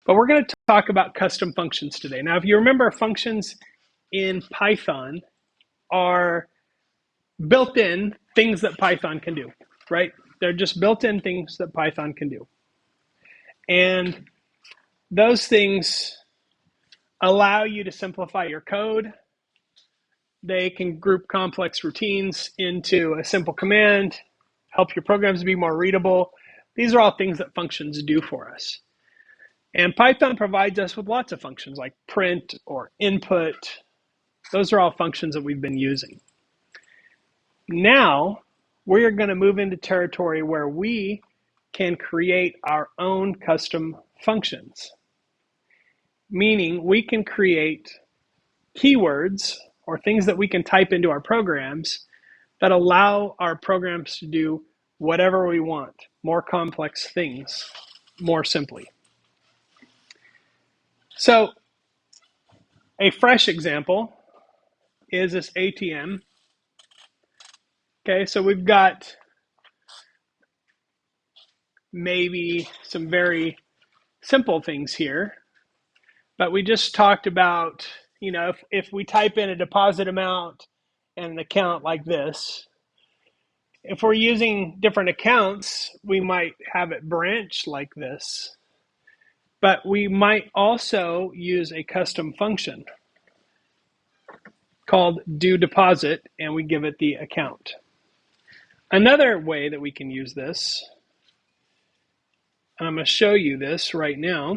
But we're going to talk about custom functions today. Now, if you remember, functions in Python are built-in things that Python can do, right? They're just built-in things that Python can do. And those things allow you to simplify your code. They can group complex routines into a simple command, help your programs be more readable. These are all things that functions do for us. And Python provides us with lots of functions like print or input. Those are all functions that we've been using. Now, we're going to move into territory where we can create our own custom functions. Meaning we can create keywords or things that we can type into our programs that allow our programs to do whatever we want, more complex things, more simply. So a fresh example is this ATM. Okay, so we've got maybe some very simple things here, but we just talked about, if we type in a deposit amount and an account like this, if we're using different accounts, we might have it branch like this, but we might also use a custom function called doDeposit, and we give it the account. Another way that we can use this, and I'm going to show you this right now,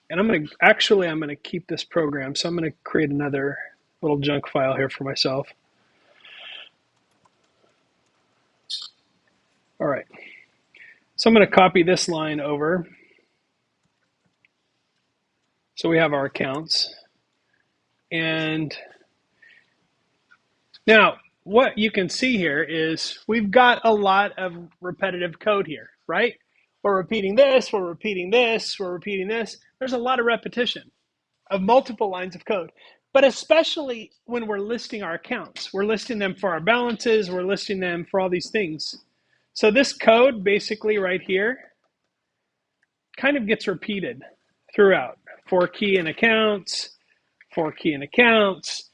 and I'm going to keep this program, so I'm going to create another little junk file here for myself. All right, so I'm going to copy this line over. So we have our accounts. And now what you can see here is we've got a lot of repetitive code here, right? We're repeating this, we're repeating this, we're repeating this. There's a lot of repetition of multiple lines of code, but especially when we're listing our accounts. We're listing them for our balances, we're listing them for all these things. So this code basically right here kind of gets repeated throughout. For key and accounts, for key and accounts.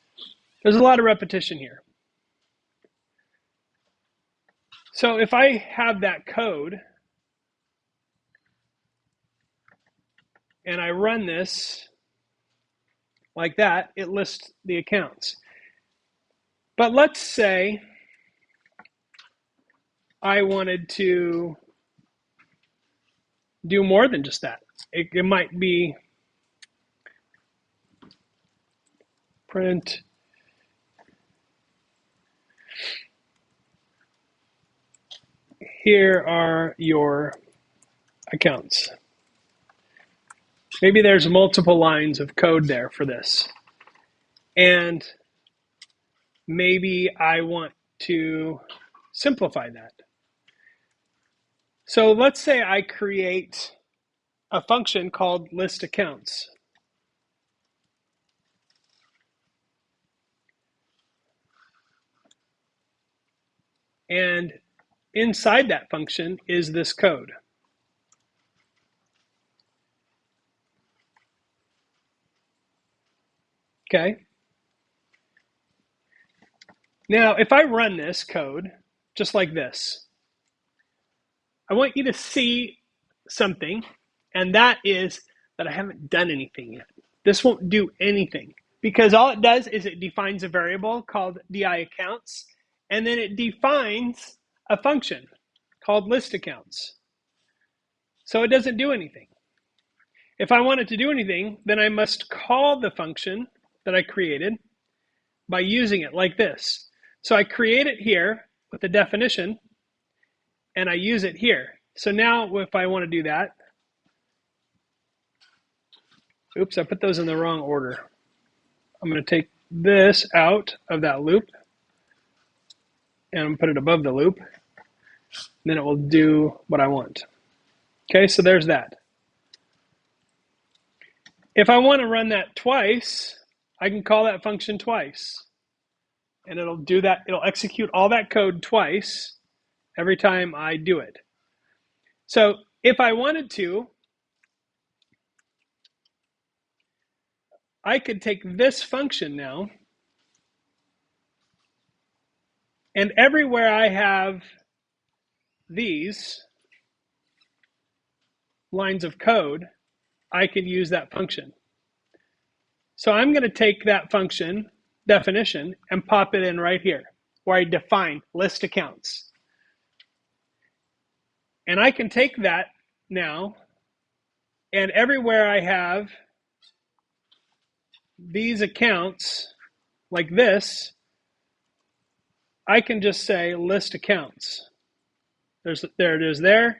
There's a lot of repetition here. So if I have that code and I run this like that, it lists the accounts. But let's say I wanted to do more than just that. It might be print here are your accounts. Maybe there's multiple lines of code there for this. And maybe I want to simplify that. So let's say I create a function called list accounts. And inside that function is this code. Okay. Now, if I run this code just like this, I want you to see something, and that is that I haven't done anything yet. This won't do anything because all it does is it defines a variable called diAccounts, and then it defines a function called listAccounts. So it doesn't do anything. If I want it to do anything, then I must call the function that I created by using it like this. So I create it here with the definition, and I use it here. So now if I want to do that, oops, I put those in the wrong order. I'm going to take this out of that loop, and I'm going to put it above the loop. Then it will do what I want. Okay, so there's that. If I want to run that twice, I can call that function twice. And it'll do that. It'll execute all that code twice every time I do it. So If I wanted to, I could take this function now, and everywhere I have these lines of code, I could use that function. So I'm going to take that function definition and pop it in right here where I define list accounts. And I can take that now, and everywhere I have these accounts like this, I can just say list accounts. There it is there.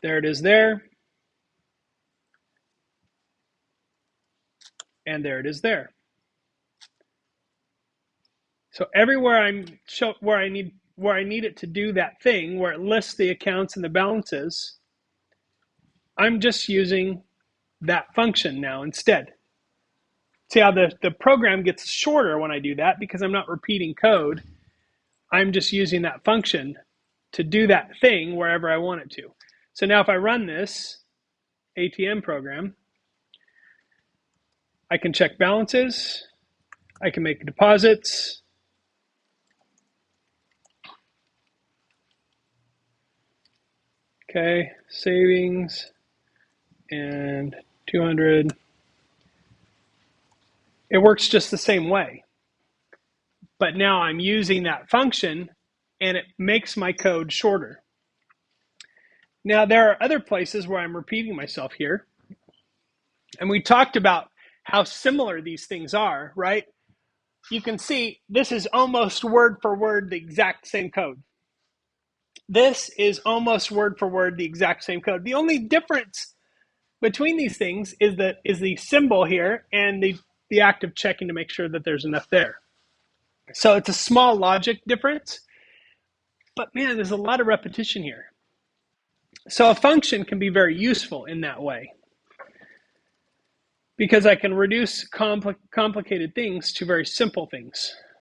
There it is there. And there it is there. So everywhere where I need it to do that thing where it lists the accounts and the balances, I'm just using that function now instead. See how the program gets shorter when I do that because I'm not repeating code. I'm just using that function to do that thing wherever I want it to. So now if I run this ATM program, I can check balances, I can make deposits, okay, savings, and 200. It works just the same way. But now I'm using that function and it makes my code shorter. Now there are other places where I'm repeating myself here. And we talked about how similar these things are, right? You can see this is almost word for word the exact same code. This is almost word for word the exact same code. The only difference between these things is the symbol here and the act of checking to make sure that there's enough there. So it's a small logic difference, but man, there's a lot of repetition here. So a function can be very useful in that way because I can reduce complicated things to very simple things.